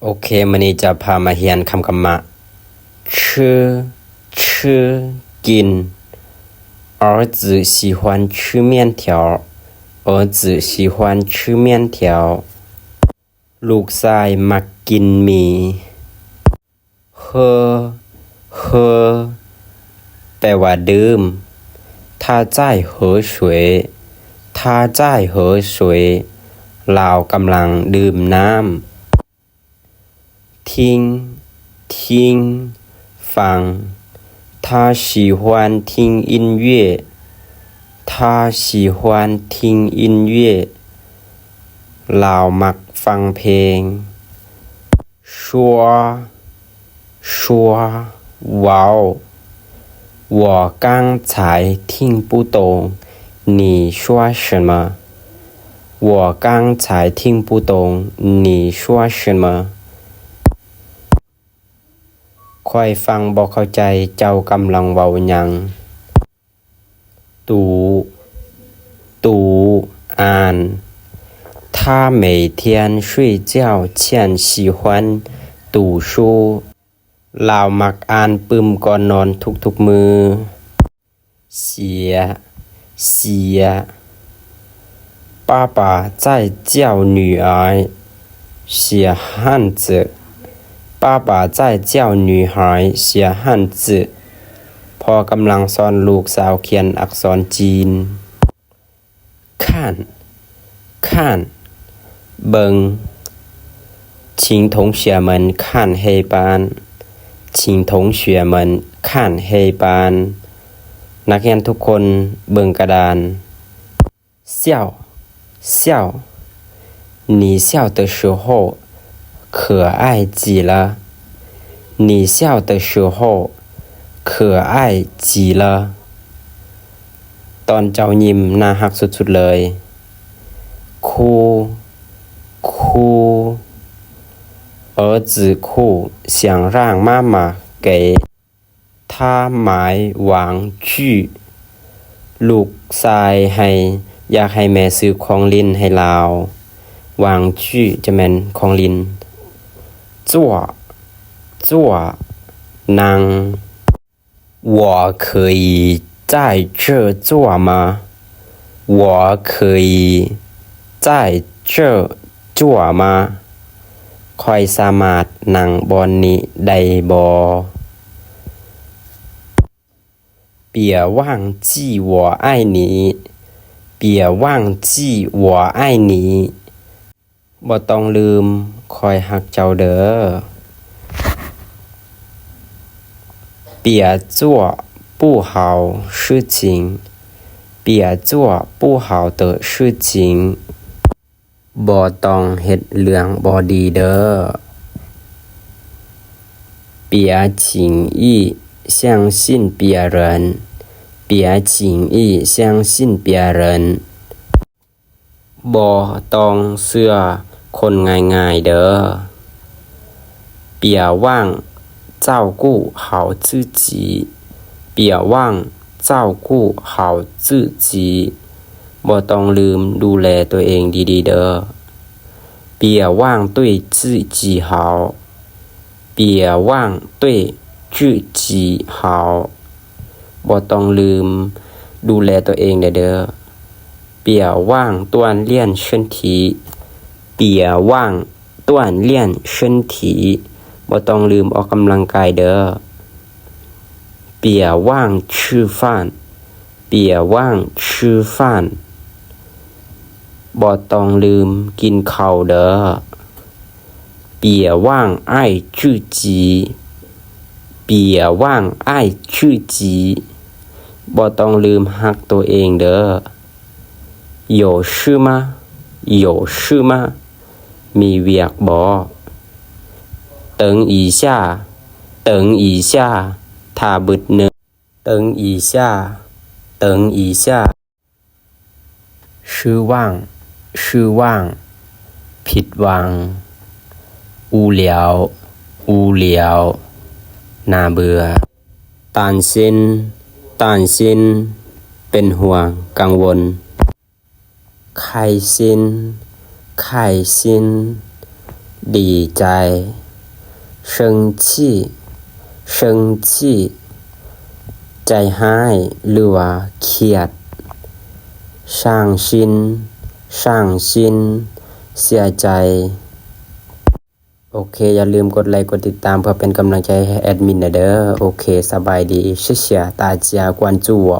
โอเคมันนี้จะพามาเรียนคำกรรมะ吃กิน儿子喜欢吃面条儿子喜欢吃面条ลูกชายมักกินหมี่喝แปลว่าดื่ม他在喝水他在喝水ลาวกำลังดื่มน้ำ听ฟัง他喜欢听音乐他喜欢听音乐ลาวมักฟังเพลง说wow我刚才听不懂你说什么我刚才听不懂你说什么ค่อยฟังบ่เข้าใจเจ้ากำลังเว้าหยัง读อ่าน他每天睡觉前喜欢读书ลาวมักอ่านปึ้มก่อนนอนทุกๆมื้อเสีย爸爸在教女儿写汉字爸爸在教女孩写汉字พ่อกำลังสอนลูกสาวเขียนอักษรจีน看เบิง请同学们看黑板请同学们看黑板นักเรียนทุกคนเบิ่งกระดาน笑你笑的时候可爱极了你笑的时候可爱极了ตอนเจ้ายิ้มน่ารักสุดๆเลย哭儿子哭想让妈妈给他买玩具ลูกชายให้อยากให้แม่ซื้อของเล่นให้ลาววางชื่อจะแม่นของลินจั่วนั่ง我可以在这坐吗我可以在这坐吗ค่อยสามารถนั่งบอนนี้ได้บ่别忘记我爱你别忘记我爱你บ่ต้องลืมคอยฮักเจ้าเด้อ别做不好事情别做不好的事情บ่ต้องเฮ็ดเรื่องบ่ดีเด้อ别轻易相信别人别轻易相信别人บ่ต้องเชื่อคนง่ายๆเด้อ别忘照顾好自己别忘照顾好自己บ่ต้องลืมดูแลตัวเองดีๆเด้อ别忘对自己好别忘对自己好บ่ต้องลืมดูแลตัวเองเด้อ别忘锻炼身体别忘锻炼身体บ่ต้องลืมออกกำลังกายเด้อ别忘吃饭别忘吃饭บ่ต้องลืมกินข้าวเด้อ别忘爱自己别忘爱自己บ่ต้องลืมฮักตัวเองเด้อ有事吗有事吗มีเวียกบ่等一下ถ้าบึดนึง等一下失望ผิดหวัง无聊น่าเบื่อ担心เป็นห่วงกังวล开心ดีใจ生气生气ใจห้ายหรือว่าเครียดช่างชินช่างชินเสียใจโอเคอย่าลืมกดไลค์กดติดตามเพื่อเป็นกำลังใจให้แอดมินนะเด้อโอเคสบายดี谢谢大家关注我